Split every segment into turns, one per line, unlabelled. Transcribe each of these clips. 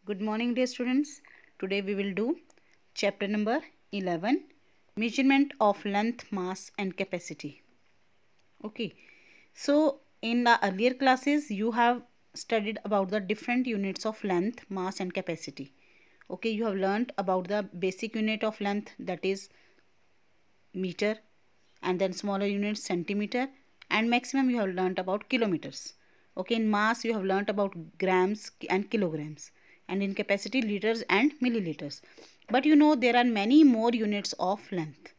Good morning, dear students. Today we will do chapter number 11, measurement of length, mass and capacity. Okay, so in the earlier classes you have studied about the different units of length, mass and capacity. Okay, you have learned about the basic unit of length, that is meter, and then smaller units centimeter, and maximum you have learned about kilometers. Okay, in mass you have learned about grams and kilograms, and in capacity liters and milliliters. But you know there are many more units of length,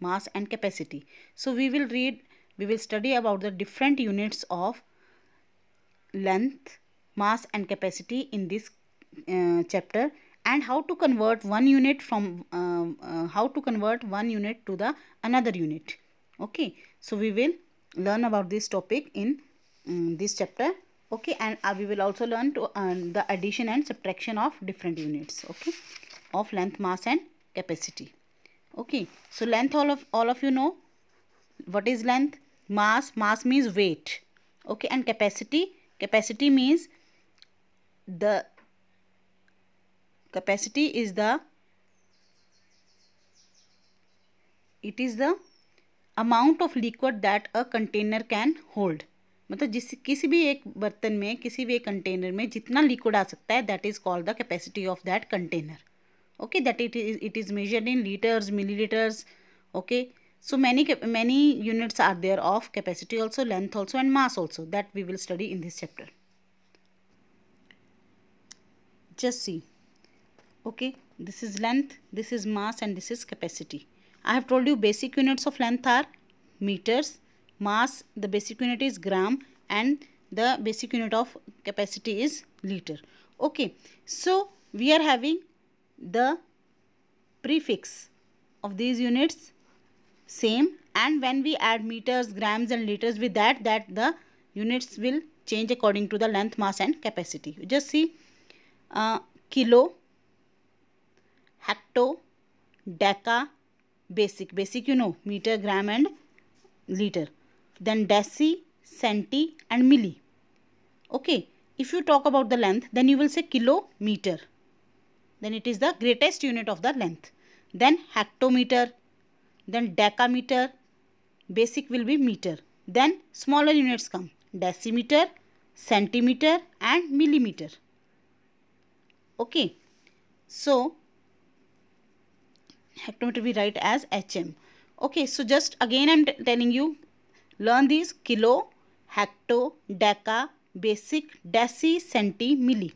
mass and capacity. So we will study about the different units of length, mass and capacity in this chapter, and how to convert one unit to the another unit. Okay, so we will learn about this topic in this chapter. Okay, and we will also learn to the addition and subtraction of different units, okay, of length, mass and capacity. Okay, so length, all of you know what is length. Mass means weight. Okay, and capacity means the capacity is the amount of liquid that a container can hold. मतलब किसी भी एक बर्तन में, किसी भी एक container में जितना लिक्विड आ सकता है, that is called the capacity of that container. Okay, that it is measured in liters, milliliters. Okay, so many units are there of capacity also, length also and mass also, that we will study in this chapter. Just see. Okay, this is length, this is mass and this is capacity. I have told you basic units of length are meters, mass the basic unit is gram, and the basic unit of capacity is liter. Okay, so we are having the prefix of these units same, and when we add meters, grams and liters with that the units will change according to the length, mass and capacity. Just see, kilo, hecto, deca, basic you know, meter, gram and liter. Then deci, centi and milli. Okay, if you talk about the length, then you will say kilometer, then it is the greatest unit of the length. Then hectometer, then decameter, basic will be meter. Then smaller units come, decimeter, centimeter and millimeter. Okay, so hectometer we write as HM. Okay, so just again I am telling you, learn these: kilo, hecto, deca, basic, deci, centi, milli.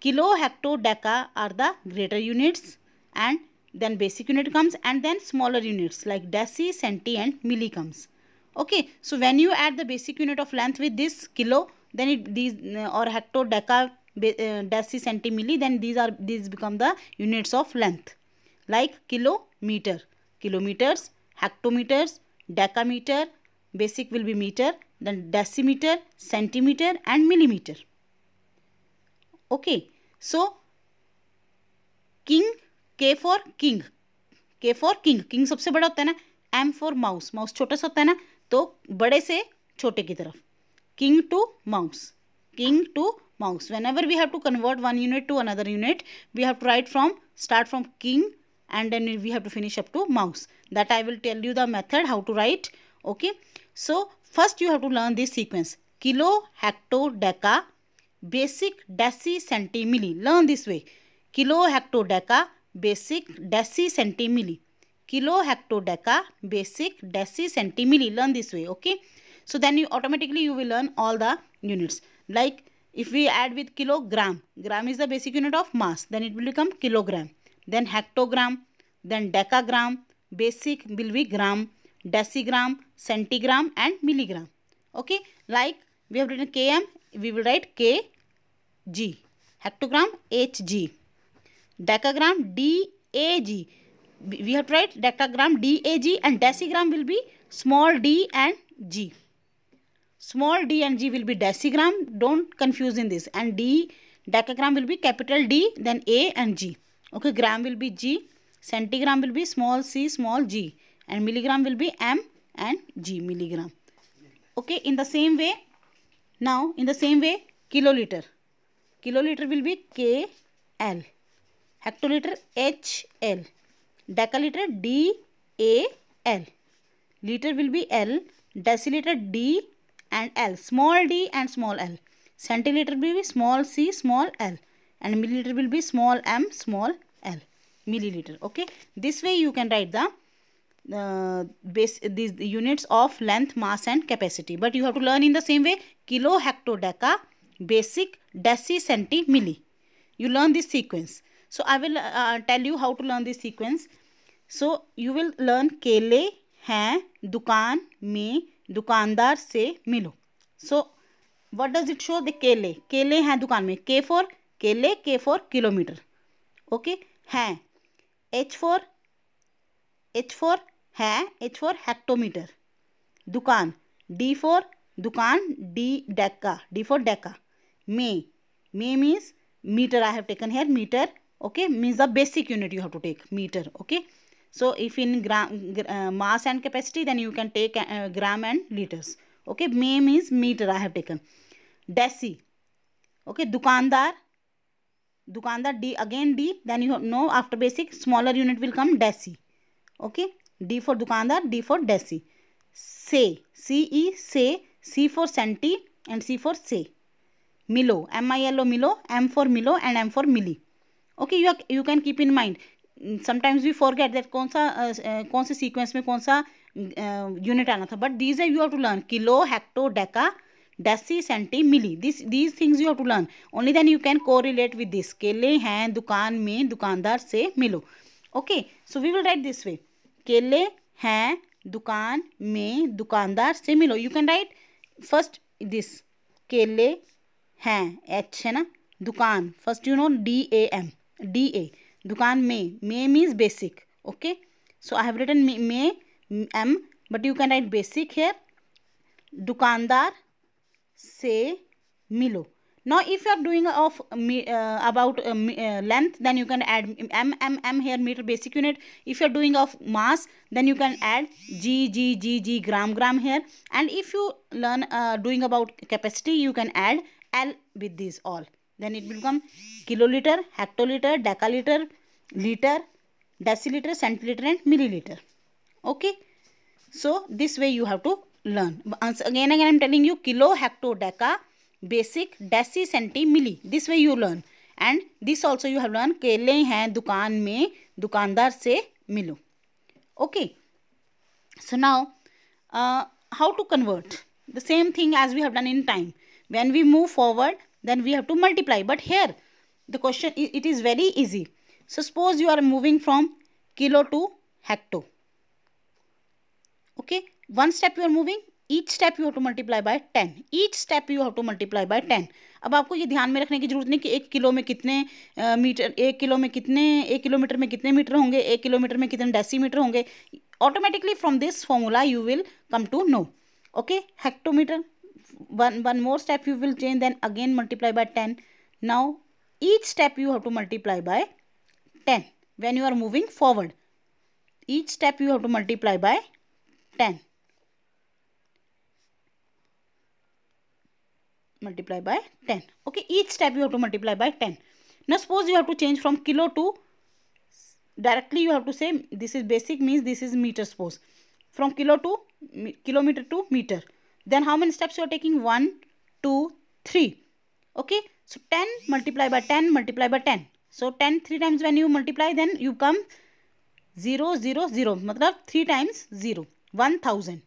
Kilo, hecto, deca are the greater units, and then basic unit comes, and then smaller units like deci, centi and milli comes. Okay, so when you add the basic unit of length with this kilo, then these or hecto, deca, deci, centi, milli, then these become the units of length. Like kilometer, kilometers, hectometers, decameter, basic will be meter, then decimeter, centimeter and millimeter. Okay, so king, K for king, K for king, king सबसे बड़ा होता है ना. M for mouse, mouse छोटा सा होता है ना, तो बड़े से छोटे की तरफ. King to mouse, king to mouse. Whenever we have to convert one unit to another unit, we have to start from king, and then we have to finish up to mouse. That I will tell you the method how to write. Okay, so first you have to learn this sequence: kilo, hecto, deca, basic, deci, centi, milli. Learn this way: kilo, hecto, deca, basic, deci, centi, milli. Kilo, hecto, deca, basic, deci, centi, milli. Learn this way. Okay, so then you automatically will learn all the units. Like if we add with kilogram, gram is the basic unit of mass, then it will become kilogram. Then hectogram, then decagram, basic will be gram, decigram, centigram and milligram. Okay, like we have written km, we will write kg, hectogram hg, decagram dag, we have to write decagram dag, and decigram will be small d and g. Small d and g will be decigram, don't confuse in this, and decagram will be capital D, then A and G. Okay, gram will be G, centigram will be small c, small g, and milligram will be M and G, milligram. Okay, in the same way, kiloliter. kiloliter will be KL, hectoliter HL, deciliter DAL, liter will be L, deciliter D and L, small d and small l, centiliter will be small c small l, and milliliter will be small m small l, milliliter. Okay, this way you can write the these units of length, mass and capacity, but you have to learn in the same way: kilo, hecto, deca, basic, deci, centi, milli. You learn this sequence. So I will tell you how to learn this sequence. So you will learn केले हैं दुकान में, दुकानदार से मिलो. So what does it show? The केले हैं दुकान में, K for केले, K for kilometer. Okay, हैं, H for है, H for hectometer. दुकान, D for दुकान, D deca, D for deca. May means meter. I have taken here meter. Okay, means the basic unit you have to take, meter. Okay, so if in mass and capacity, then you can take gram and liters. Okay, May means meter I have taken. Deci. Okay, दुकानदार D, again D, then you know after basic smaller unit will come deci. Okay, D for दुकानदार, D for deci. Say, CE, say, C for centi and C for say. Milo, MILO, milo, M for milo and M for milli. Okay, you can keep in mind. Sometimes we forget that कौन से sequence में कौन सा unit आना था, but these are you have to learn: kilo, hecto, deca, deci, centi, milli. These things you have to learn. Only then you can correlate with this. केले हैं दुकान में, दुकानदार से मिलो. Okay, so we will write this way: केले हैं दुकान में, दुकानदार से मिलो. You can write first this केले हैं, H है ना, दुकान first you know DAM, DA, दुकान में means basic. Okay, so I have written में M, but you can write basic here. दुकानदार से मिलो. Now if you are doing about length, then you can add M here, meter, basic unit. If you are doing of mass, then you can add G, gram here. And if you learn doing about capacity, you can add L with these all. Then it will become kiloliter, hectoliter, decaliter, liter, deciliter, centiliter and milliliter. Okay, so this way you have to learn. Again I am telling you: kilo, hecto, deca, basic, deci, centi, milli. This way you learn. And this also you have learned: केले हैं दुकान में, दुकानदार से मिलो. Okay, so now how to convert? The same thing as we have done in time. When we move forward, then we have to multiply. But here the question, it is very easy. So suppose you are moving from kilo to hecto. Okay, one step you are moving, each step you have to multiply by 10. Each step you have to multiply by 10. अब आपको ये ध्यान में रखने की जरूरत नहीं कि 1 किलो में कितने मीटर, 1 किलो में कितने, 1 किलोमीटर में कितने मीटर होंगे, 1 किलोमीटर में कितने डेसीमीटर होंगे. Automatically from this formula you will come to know. Okay, hectometer, one more step you will change, then again multiply by 10. Now each step you have to multiply by 10 when you are moving forward. Each step you have to multiply by 10. Multiply by 10. Okay, each step you have to multiply by 10. Now suppose you have to change from kilo to, directly you have to say this is basic, means this is meter. Suppose from kilo to kilometer to meter, then how many steps you are taking? 1, 2, 3. Okay, so 10 multiply by 10 multiply by 10. So 10 3 times when you multiply, then you come 0 0 0, matlab 3 times 0, 1000.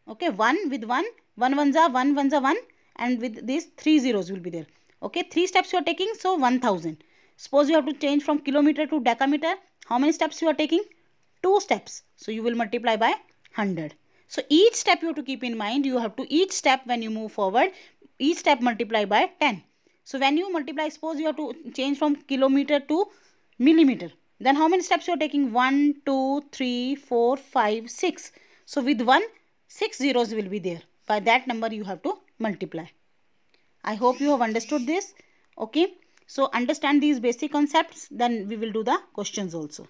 Okay, 1 with 1, 1 ones are 1 ones are 1, and with these 3 zeros will be there. Okay, 3 steps you are taking, so 1000. Suppose you have to change from kilometer to decameter. How many steps you are taking? 2 steps. So you will multiply by 100. So each step you have to keep in mind. You have to each step when you move forward, each step multiply by 10. So when you multiply, suppose you have to change from kilometer to millimeter. Then how many steps you are taking? 1, 2, 3, 4, 5, 6. So with 1, 6 zeros will be there. By that number you have to multiply. I hope you have understood this. Okay, so understand these basic concepts, then we will do the questions also.